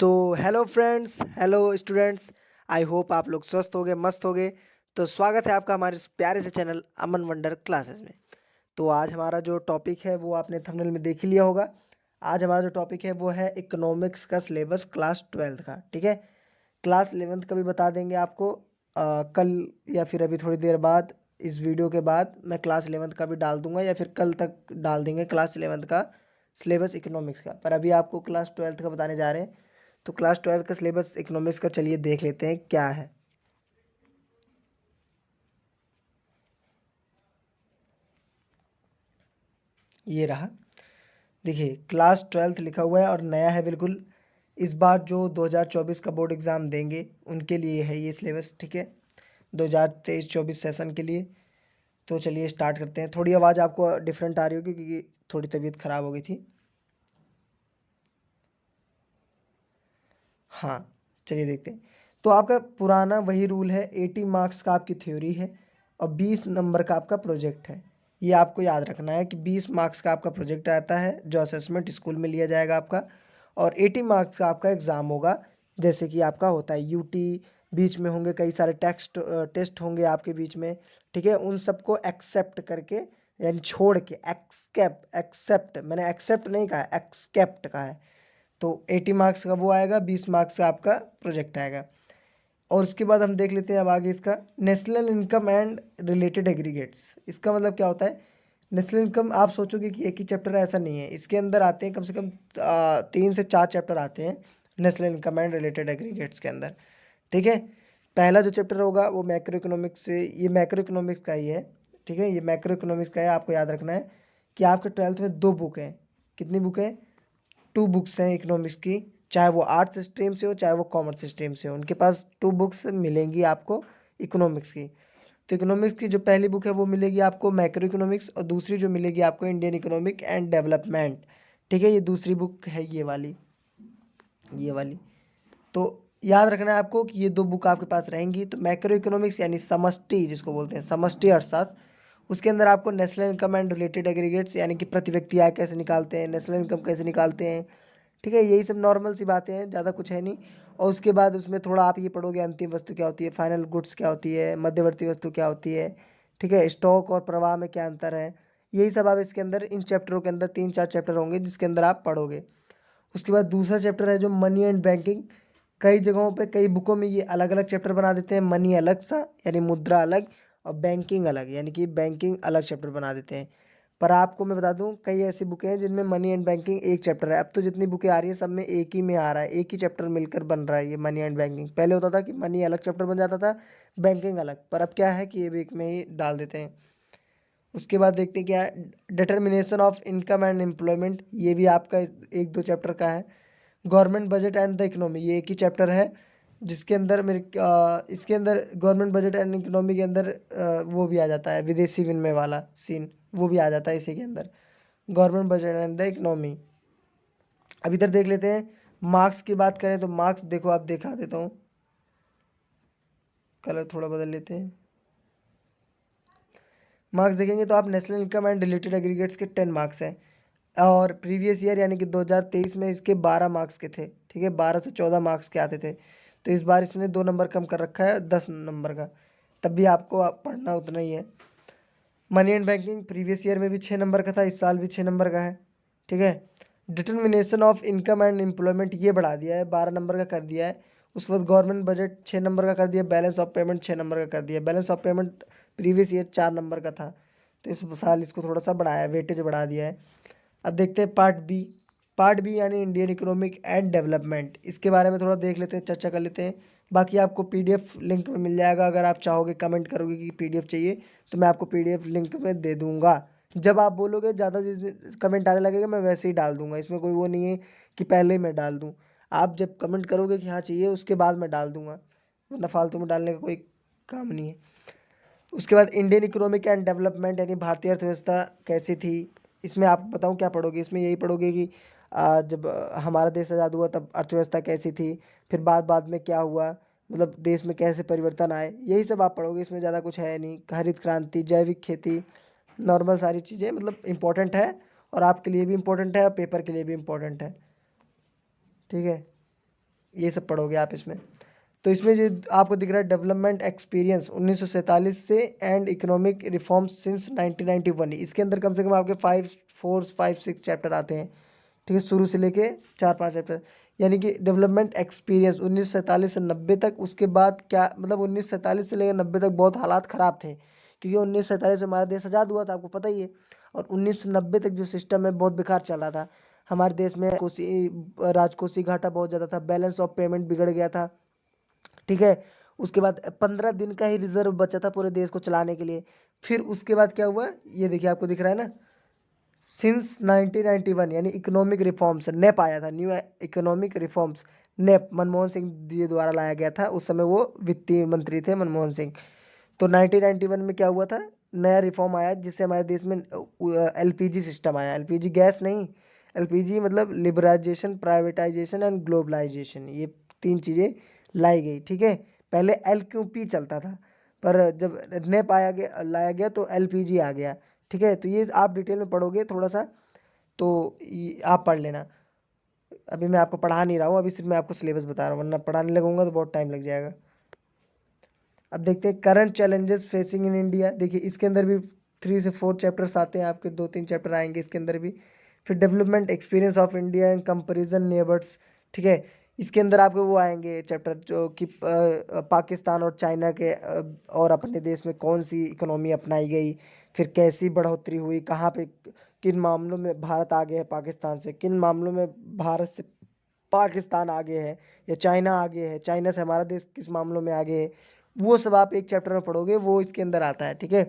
So hello friends, hello students. I hope आप लोग स्वस्थ होगे, मस्त होगे। तो स्वागत है आपका हमारे इस प्यारे से चैनल अमन वंडर क्लासेस में। तो आज हमारा जो टॉपिक है वो आपने थंबनेल में देख ही लिया होगा। आज हमारा जो टॉपिक है वो है इकोनॉमिक्स का सिलेबस क्लास 12 का। ठीक है, क्लास 11th का भी बता देंगे आपको कल या फिर अभी थोड़ी देर बाद। इस वीडियो के बाद मैं क्लास 11th का भी डाल दूंगा या फिर कल तक डाल देंगे क्लास 11th का सिलेबस इकोनॉमिक्स का। पर अभी आपको क्लास 12th का बताने जा रहे हैं। तो क्लास 12th का सिलेबस इकोनॉमिक्स का चलिए देख लेते हैं क्या है। ये रहा, देखिए क्लास 12th लिखा हुआ है और नया है बिल्कुल। इस बार जो 2024 का बोर्ड एग्ज़ाम देंगे उनके लिए है ये सिलेबस। ठीक है, 2023-24 सेशन के लिए। तो चलिए स्टार्ट करते हैं। थोड़ी आवाज़ आपको डिफरेंट आ रही होगी क्योंकि थोड़ी तबीयत ख़राब हो गई थी। हाँ, चलिए देखते हैं। तो आपका पुराना वही रूल है, 80 मार्क्स का आपकी थ्योरी है और 20 नंबर का आपका प्रोजेक्ट है। ये आपको याद रखना है कि 20 मार्क्स का आपका प्रोजेक्ट आता है जो असेसमेंट स्कूल में लिया जाएगा आपका, और 80 मार्क्स का आपका एग्ज़ाम होगा। जैसे कि आपका होता है यूटी, बीच में होंगे कई सारे टेस्ट होंगे आपके बीच में। ठीक है, उन सबको एक्सेप्ट करके यानी छोड़ के एक्सेप्ट मैंने एक्सेप्ट नहीं कहा, एक्सेप्ट कहा है। तो 80 मार्क्स का वो आएगा, 20 मार्क्स का आपका प्रोजेक्ट आएगा। और उसके बाद हम देख लेते हैं अब आगे इसका national income and related aggregates. इसका मतलब क्या होता है? नेशनल इनकम आप सोचोगे कि एक ही चैप्टर है, ऐसा नहीं है। इसके अंदर आते हैं कम से कम 3 से 4 चैप्टर आते हैं national income and related aggregates के अंदर। ठीक है, पहला जो चैप्टर होगा वो मैक्रो इकोनॉमिक्स से, ये मैक्रो इकोनॉमिक्स का ही है। ठीक है, ये मैक्रो इकोनॉमिक्स का है। आपको याद रखना है कि आपके 12th में 2 बुक हैं। कितनी बुक है? 2 बुक्स हैं इकोनॉमिक्स की। चाहे वो आर्ट्स स्ट्रीम से हो चाहे वो कॉमर्स स्ट्रीम से हो, उनके पास 2 बुक्स मिलेंगी आपको इकोनॉमिक्स की। तो इकोनॉमिक्स की जो पहली बुक है वो मिलेगी आपको मैक्रो इकोनॉमिक्स, और दूसरी जो मिलेगी आपको इंडियन इकोनॉमिक एंड डेवलपमेंट। ठीक है, ये दूसरी बुक है ये वाली। तो याद रखना है आपको कि ये 2 बुक आपके पास रहेंगी। तो मैक्रो इकोनॉमिक्स यानी समष्टि जिसको बोलते हैं, समष्टि अर्थशास्त्र, उसके अंदर आपको national income and related aggregates यानी कि प्रति व्यक्ति आय कैसे निकालते हैं, नेशनल इनकम कैसे निकालते हैं। ठीक है, यही सब नॉर्मल सी बातें हैं, ज़्यादा कुछ है नहीं। और उसके बाद उसमें थोड़ा आप ये पढ़ोगे अंतिम वस्तु क्या होती है, फाइनल गुड्स क्या होती है, मध्यवर्ती वस्तु क्या होती है। ठीक है, स्टॉक और प्रवाह में क्या अंतर है। यही सब आप इसके अंदर इन चैप्टरों के अंदर 3-4 चैप्टर होंगे जिसके अंदर आप पढ़ोगे। उसके बाद दूसरा चैप्टर है जो मनी एंड बैंकिंग। कई जगहों पे कई बुकों में ये अलग अलग चैप्टर बना देते हैं, मनी अलग सा यानी मुद्रा अलग, और बैंकिंग अलग यानी कि बैंकिंग अलग चैप्टर बना देते हैं। पर आपको मैं बता दूं कई ऐसी बुकें हैं जिनमें मनी एंड बैंकिंग एक चैप्टर है। अब तो जितनी बुकें आ रही हैं सब में एक ही में आ रहा है, एक ही चैप्टर मिलकर बन रहा है ये मनी एंड बैंकिंग। पहले होता था कि मनी अलग चैप्टर बन जाता था, बैंकिंग अलग, पर अब क्या है कि ये भी एक में ही डाल देते हैं। उसके बाद देखते हैं क्या है, determination of income and employment, ये भी आपका 1-2 चैप्टर का है। Government budget and the economy, ये एक ही चैप्टर है जिसके अंदर इसके अंदर गवर्नमेंट बजट एंड इकोनॉमी के अंदर वो भी आ जाता है, विदेशी विनिमय वाला सीन वो भी आ जाता है इसी के अंदर, government budget and the economy. अब इधर देख लेते हैं मार्क्स की बात करें तो मार्क्स देखो, आप दिखा देता हूँ, कलर थोड़ा बदल लेते हैं। मार्क्स देखेंगे तो आप national income and related aggregates के 10 मार्क्स हैं, और प्रीवियस ईयर यानी कि 2023 में इसके 12 मार्क्स के थे। ठीक है, 12 से 14 मार्क्स के आते थे। तो इस बार इसने 2 नंबर कम कर रखा है, 10 नंबर का। तब भी आपको पढ़ना उतना ही है। Money and banking previous year में भी 6 नंबर का था, इस साल भी 6 नंबर का है। ठीक है, determination of income and employment ये बढ़ा दिया है, 12 नंबर का कर दिया है। उसके बाद गवर्नमेंट बजट 6 नंबर का कर दिया, बैलेंस ऑफ पेमेंट 6 नंबर का कर दिया। Balance of payment previous year 4 number का था, तो इस साल इसको थोड़ा सा बढ़ाया है, वेटेज बढ़ा दिया है। अब देखते हैं पार्ट बी। पार्ट बी यानी इंडियन इकोनॉमिक एंड डेवलपमेंट, इसके बारे में थोड़ा देख लेते हैं, चर्चा कर लेते हैं। बाकी आपको पीडीएफ लिंक में मिल जाएगा, अगर आप चाहोगे कमेंट करोगे कि पीडीएफ चाहिए तो मैं आपको पीडीएफ लिंक में दे दूंगा। जब आप बोलोगे ज़्यादा जिस कमेंट आने लगेगा मैं वैसे ही डाल दूंगा, इसमें कोई वो नहीं है कि पहले ही मैं डाल दूँ। आप जब कमेंट करोगे कि हाँ चाहिए उसके बाद मैं डाल दूंगा, वरना फालतू में डालने का कोई काम नहीं है। उसके बाद इंडियन इकोनॉमिक एंड डेवलपमेंट यानी भारतीय अर्थव्यवस्था कैसी थी। इसमें आप बताऊं क्या पढ़ोगे, इसमें यही पढ़ोगे कि जब हमारा देश आज़ाद हुआ तब अर्थव्यवस्था कैसी थी, फिर बाद बाद में क्या हुआ, मतलब देश में कैसे परिवर्तन आए, यही सब आप पढ़ोगे। इसमें ज़्यादा कुछ है नहीं। हरित क्रांति, जैविक खेती, नॉर्मल सारी चीज़ें मतलब इम्पोर्टेंट है, और आपके लिए भी इम्पोर्टेंट है और पेपर के लिए भी इम्पोर्टेंट है। ठीक है, ये सब पढ़ोगे आप इसमें। तो इसमें जो आपको दिख रहा है डेवलपमेंट एक्सपीरियंस 1947 से एंड इकोनॉमिक रिफॉर्म्स सिंस 1991, इसके अंदर कम से कम आपके 5 6 चैप्टर आते हैं, ठीक है, शुरू से लेके 4 5 चैप्टर। यानी कि डेवलपमेंट एक्सपीरियंस 1947 से 90 तक, उसके बाद क्या मतलब 1947 से लेकर 90 तक बहुत हालात ख़राब थे, क्योंकि 1947 में हमारा देश आज़ाद हुआ था, आपको पता ही है। और 1990 तक जो सिस्टम है बहुत बेकार चल रहा था हमारे देश में। राजकोषीय घाटा बहुत ज़्यादा था, बैलेंस ऑफ पेमेंट बिगड़ गया था, ठीक है। उसके बाद 15 दिन का ही रिजर्व बचा था पूरे देश को चलाने के लिए। फिर उसके बाद क्या हुआ, ये देखिए आपको दिख रहा है ना, सिंस 1991 यानी इकोनॉमिक रिफॉर्म्स नेप आया था, new economic reforms NEP Manmohan Singh ji द्वारा लाया गया था। उस समय वो वित्तीय मंत्री थे मनमोहन सिंह। तो 1991 में क्या हुआ था, नया रिफॉर्म आया जिससे हमारे देश में एलपीजी सिस्टम आया। एलपीजी गैस नहीं, एलपीजी मतलब लिबराइजेशन, प्राइवेटाइजेशन एंड ग्लोबलाइजेशन, ये 3 चीज़ें लाई गई, ठीक है। पहले एलक्यूपी चलता था, पर जब नेप लाया गया तो एलपीजी आ गया, ठीक है। तो ये आप डिटेल में पढ़ोगे थोड़ा सा, तो आप पढ़ लेना। अभी मैं आपको पढ़ा नहीं रहा हूँ, अभी सिर्फ मैं आपको सिलेबस बता रहा हूँ, वरना पढ़ाने लगूंगा तो बहुत टाइम लग जाएगा। अब देखते हैं current challenges facing in India. देखिए इसके अंदर भी 3 से 4 चैप्टर्स आते हैं, आपके 2 3 चैप्टर आएंगे इसके अंदर भी। फिर development experience of India in comparison neighbours, ठीक है। इसके अंदर आपके वो आएंगे चैप्टर जो कि पाकिस्तान और चाइना के और अपने देश में कौन सी इकोनॉमी अपनाई गई, फिर कैसी बढ़ोतरी हुई, कहाँ पे किन मामलों में भारत आगे है पाकिस्तान से, किन मामलों में भारत से पाकिस्तान आगे है, या चाइना आगे है, चाइना से हमारा देश किस मामलों में आगे है, वो सब आप एक चैप्टर में पढ़ोगे, वो इसके अंदर आता है, ठीक है।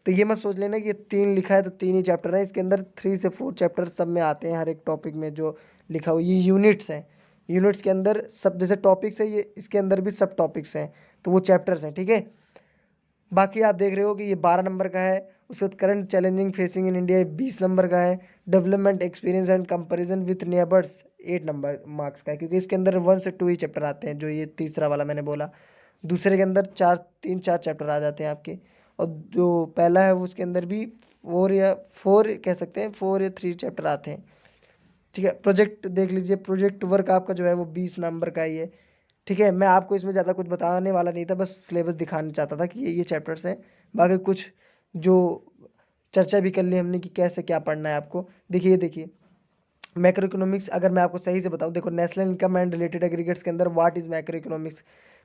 तो ये मत सोच लेना कि ये 3 लिखा है तो 3 ही चैप्टर है, इसके अंदर 3 से 4 चैप्टर सब में आते हैं, हर एक टॉपिक में जो लिखा हुआ। ये यूनिट्स हैं, यूनिट्स के अंदर सब जैसे टॉपिक्स है, ये इसके अंदर भी सब टॉपिक्स हैं, तो वो चैप्टर्स हैं, ठीक है। बाकी आप देख रहे हो कि ये 12 नंबर का है। उसके बाद current challenging facing in India 20 number का है। Development experience and comparison with neighbours 8 number marks का है, क्योंकि इसके अंदर 1 से 2 ही चैप्टर आते हैं, जो ये तीसरा वाला मैंने बोला। दूसरे के अंदर 3 4 चैप्टर आ जाते हैं आपके, और जो पहला है वो उसके अंदर भी 4 कह सकते हैं, 4 या 3 चैप्टर आते हैं, ठीक है। प्रोजेक्ट देख लीजिए, प्रोजेक्ट वर्क आपका जो है वो 20 नंबर का ही है, ठीक है। मैं आपको इसमें ज़्यादा कुछ बताने वाला नहीं था, बस सिलेबस दिखाना चाहता था कि ये चैप्टर्स हैं। बाकी कुछ जो चर्चा भी कर ली हमने कि कैसे क्या पढ़ना है आपको। देखिए मैक्रो इकोनॉमिक्स अगर मैं आपको सही से बताऊं, देखो national income and related aggregates के अंदर what is macro economics,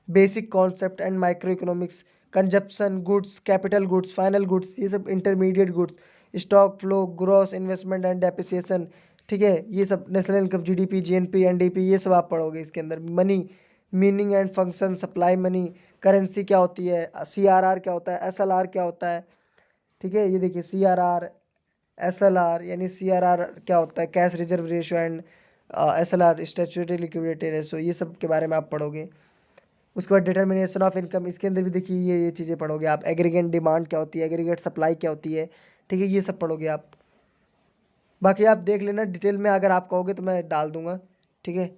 basic concept and micro economics, consumption goods, capital goods, final goods, ये सब intermediate goods, stock flow, gross investment and depreciation, ठीक है। ये सब national income, GDP, GNP, NDP, ये सब आप पढ़ोगे इसके अंदर। Money meaning and function, supply money, currency क्या होती है, सीआरआर क्या होता है, एसएलआर क्या होता है, ठीक है। ये देखिए सीआरआर, एसएलआर, यानी सीआरआर क्या होता है, cash reserve ratio, and SLR statutory liquidity ratio, ये सब के बारे में आप पढ़ोगे। उसके बाद डिटर्मिनेशन ऑफ इनकम, इसके अंदर भी देखिए ये चीज़ें पढ़ोगे आप। एग्रीगेट डिमांड क्या होती है, एग्रीगेट सप्लाई क्या होती है, ठीक है, ये सब पढ़ोगे आप। बाकी आप देख लेना डिटेल में, अगर आप कहोगे तो मैं डाल दूंगा, ठीक है।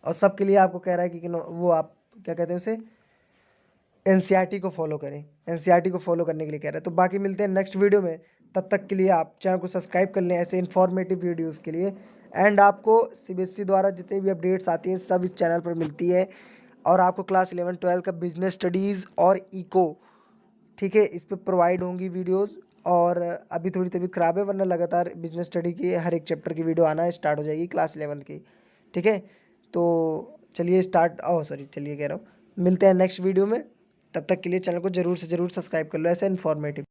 और सबके लिए आपको कह रहा है कि वो आप क्या कहते हैं उसे, एनसीईआरटी को फॉलो करें, एनसीईआरटी को फॉलो करने के लिए कह रहे हैं। तो बाकी मिलते हैं नेक्स्ट वीडियो में, तब तक के लिए आप चैनल को सब्सक्राइब कर लें ऐसे इन्फॉर्मेटिव वीडियोस के लिए। एंड आपको सीबीएसई द्वारा जितनी भी अपडेट्स आती हैं सब इस चैनल पर मिलती है। और आपको क्लास 11 12 का बिजनेस स्टडीज़ और इको, ठीक है, इस पर प्रोवाइड होंगी वीडियोस। और अभी थोड़ी तबीयत ख़राब है, वरना लगातार बिजनेस स्टडी की हर एक चैप्टर की वीडियो आना स्टार्ट हो जाएगी क्लास 11 की, ठीक है। तो चलिए चलिए कह रहा हूँ, मिलते हैं नेक्स्ट वीडियो में। तब तक के लिए चैनल को ज़रूर से ज़रूर सब्सक्राइब कर लो ऐसे इन्फॉर्मेटिव।